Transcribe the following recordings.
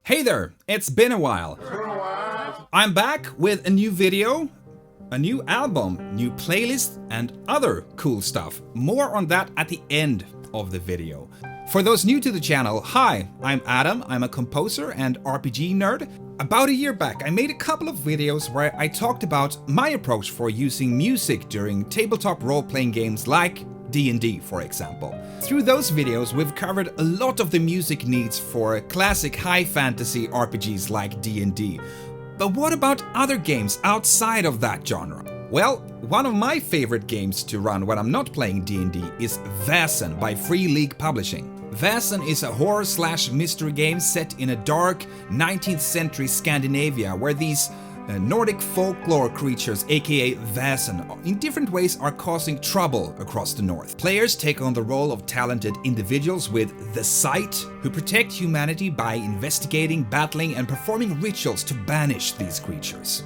Hey there, it's been a while. I'm back with a new video, a new album, new playlist, and other cool stuff. More on that at the end of the video. For those new to the channel, hi, I'm Adam, I'm a composer and RPG nerd. About a year back, I made a couple of videos where I talked about my approach for using music during tabletop role-playing games like D&D, for example. Through those videos, we've covered a lot of the music needs for classic high fantasy RPGs like D&D. But what about other games outside of that genre? Well, one of my favorite games to run when I'm not playing D&D is Vaesen by Free League Publishing. Vaesen is a horror/mystery game set in a dark 19th century Scandinavia where these Nordic folklore creatures, aka Vaesen, in different ways are causing trouble across the north. Players take on the role of talented individuals with the Sight, who protect humanity by investigating, battling, and performing rituals to banish these creatures.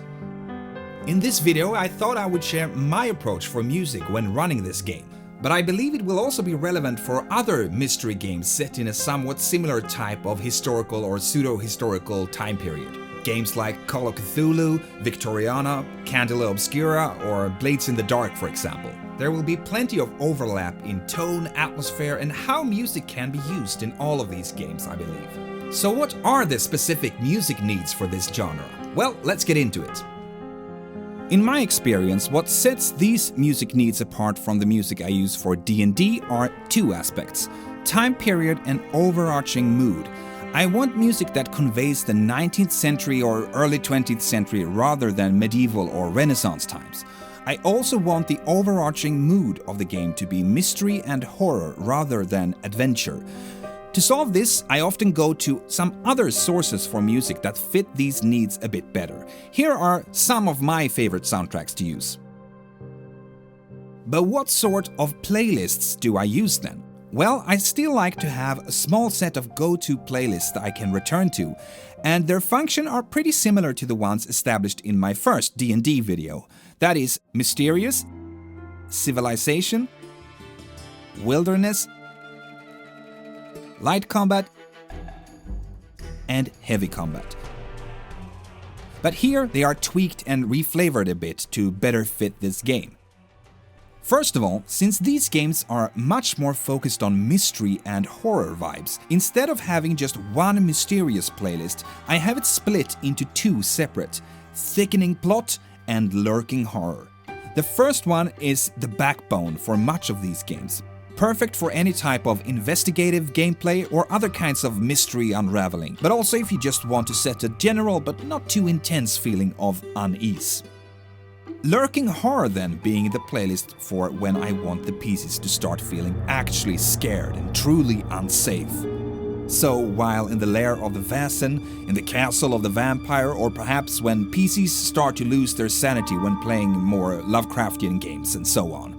In this video, I thought I would share my approach for music when running this game, but I believe it will also be relevant for other mystery games set in a somewhat similar type of historical or pseudo-historical time period. Games like Call of Cthulhu, Victoriana, Candela Obscura, or Blades in the Dark, for example. There will be plenty of overlap in tone, atmosphere, and how music can be used in all of these games, I believe. So what are the specific music needs for this genre? Well, let's get into it. In my experience, what sets these music needs apart from the music I use for D&D are two aspects: time period and overarching mood. I want music that conveys the 19th century or early 20th century rather than medieval or Renaissance times. I also want the overarching mood of the game to be mystery and horror rather than adventure. To solve this, I often go to some other sources for music that fit these needs a bit better. Here are some of my favorite soundtracks to use. But what sort of playlists do I use then? Well, I still like to have a small set of go-to playlists that I can return to, and their function are pretty similar to the ones established in my first D&D video. That is Mysterious, Civilization, Wilderness, Light Combat, and Heavy Combat. But here they are tweaked and reflavored a bit to better fit this game. First of all, since these games are much more focused on mystery and horror vibes, instead of having just one mysterious playlist, I have it split into two separate: thickening plot and lurking horror. The first one is the backbone for much of these games, perfect for any type of investigative gameplay or other kinds of mystery unraveling, but also if you just want to set a general but not too intense feeling of unease. Lurking horror then being the playlist for when I want the PCs to start feeling actually scared and truly unsafe. So while in the lair of the Vaesen, in the castle of the vampire, or perhaps when PCs start to lose their sanity when playing more Lovecraftian games and so on.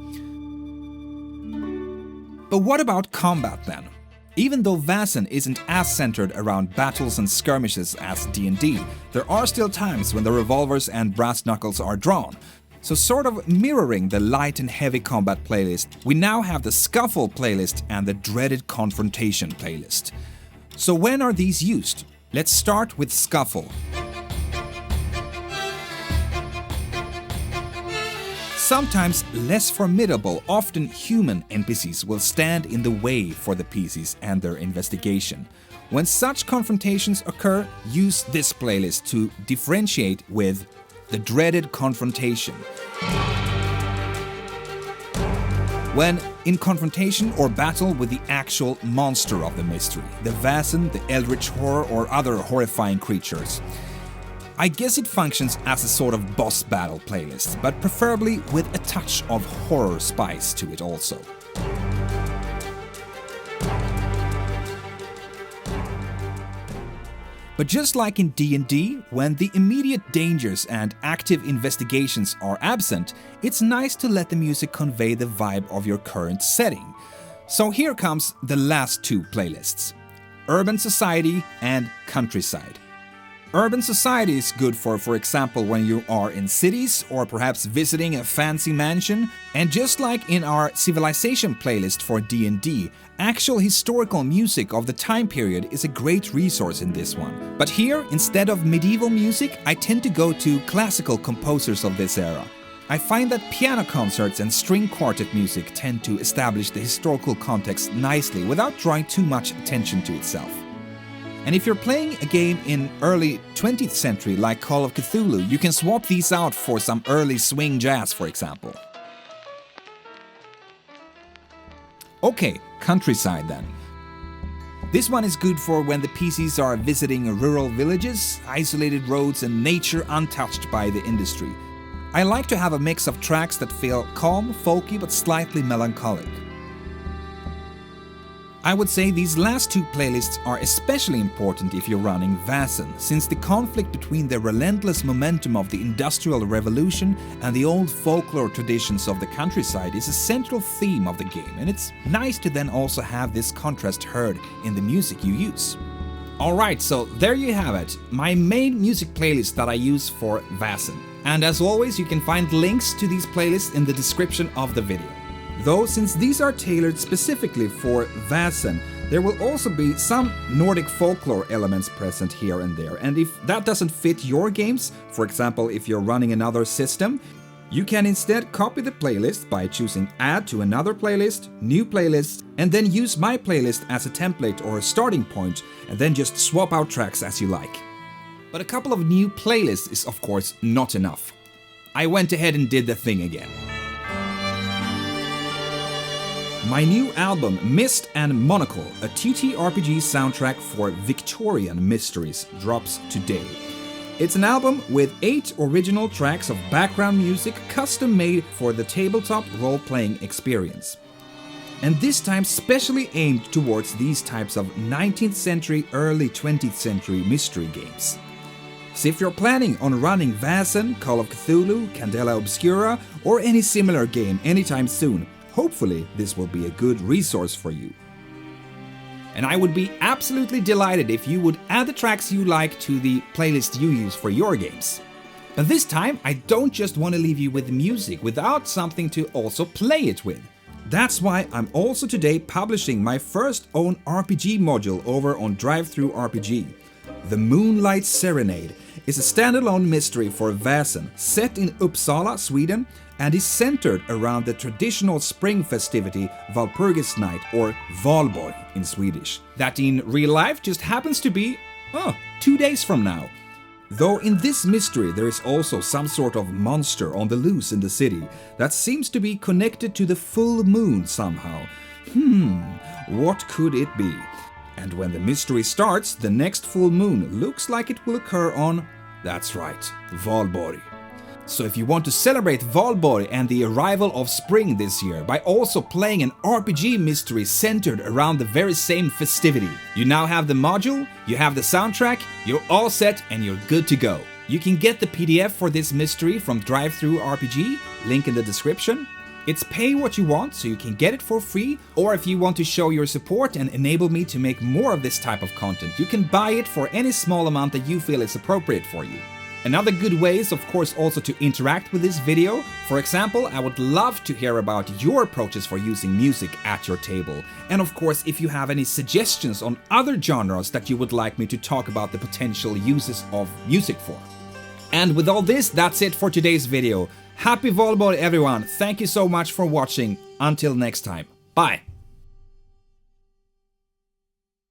But what about combat then? Even though Vaesen isn't as centered around battles and skirmishes as D&D, there are still times when the revolvers and brass knuckles are drawn. So sort of mirroring the light and heavy combat playlist, we now have the Scuffle playlist and the dreaded Confrontation playlist. So when are these used? Let's start with Scuffle. Sometimes less formidable, often human NPCs will stand in the way for the PCs and their investigation. When such confrontations occur, use this playlist to differentiate with the dreaded Confrontation. When in confrontation or battle with the actual monster of the mystery, the Vaesen, the eldritch horror, or other horrifying creatures. I guess it functions as a sort of boss battle playlist, but preferably with a touch of horror spice to it also. But just like in D&D, when the immediate dangers and active investigations are absent, it's nice to let the music convey the vibe of your current setting. So here comes the last two playlists: Urban Society and Countryside. Urban society is good for example, when you are in cities or perhaps visiting a fancy mansion. And just like in our Civilization playlist for D&D, actual historical music of the time period is a great resource in this one. But here, instead of medieval music, I tend to go to classical composers of this era. I find that piano concerts and string quartet music tend to establish the historical context nicely without drawing too much attention to itself. And if you're playing a game in early 20th century like Call of Cthulhu, you can swap these out for some early swing jazz, for example. Okay, countryside then. This one is good for when the PCs are visiting rural villages, isolated roads and nature untouched by the industry. I like to have a mix of tracks that feel calm, folky but slightly melancholic. I would say these last two playlists are especially important if you're running Vaesen, since the conflict between the relentless momentum of the Industrial Revolution and the old folklore traditions of the countryside is a central theme of the game, and it's nice to then also have this contrast heard in the music you use. Alright, so there you have it, my main music playlist that I use for Vaesen. And as always, you can find links to these playlists in the description of the video. Though, since these are tailored specifically for Vaesen, there will also be some Nordic folklore elements present here and there. And if that doesn't fit your games, for example if you're running another system, you can instead copy the playlist by choosing Add to another playlist, New playlist, and then use my playlist as a template or a starting point, and then just swap out tracks as you like. But a couple of new playlists is of course not enough. I went ahead and did the thing again. My new album, Mist and Monocle, a TTRPG soundtrack for Victorian mysteries, drops today. It's an album with 8 original tracks of background music custom made for the tabletop role-playing experience. And this time specially aimed towards these types of 19th century, early 20th century mystery games. So if you're planning on running Vaesen, Call of Cthulhu, Candela Obscura, or any similar game anytime soon, hopefully this will be a good resource for you. And I would be absolutely delighted if you would add the tracks you like to the playlist you use for your games. But this time I don't just want to leave you with music without something to also play it with. That's why I'm also today publishing my first own RPG module over on DriveThruRPG. The Moonlight Serenade is a standalone mystery for Vaesen set in Uppsala, Sweden, and is centered around the traditional spring festivity Walpurgisnight, or Valborg in Swedish, that in real life just happens to be 2 days from now. Though in this mystery there is also some sort of monster on the loose in the city that seems to be connected to the full moon somehow. What could it be? And when the mystery starts, the next full moon looks like it will occur on, that's right, Valborg. So if you want to celebrate Valborg and the arrival of spring this year by also playing an RPG mystery centered around the very same festivity, you now have the module, you have the soundtrack, you're all set and you're good to go. You can get the PDF for this mystery from DriveThruRPG, link in the description. It's pay what you want, so you can get it for free, or if you want to show your support and enable me to make more of this type of content, you can buy it for any small amount that you feel is appropriate for you. Another good way is of course also to interact with this video. For example, I would love to hear about your approaches for using music at your table. And of course, if you have any suggestions on other genres that you would like me to talk about the potential uses of music for. And with all this, that's it for today's video. Happy Valborg everyone, thank you so much for watching. Until next time, bye!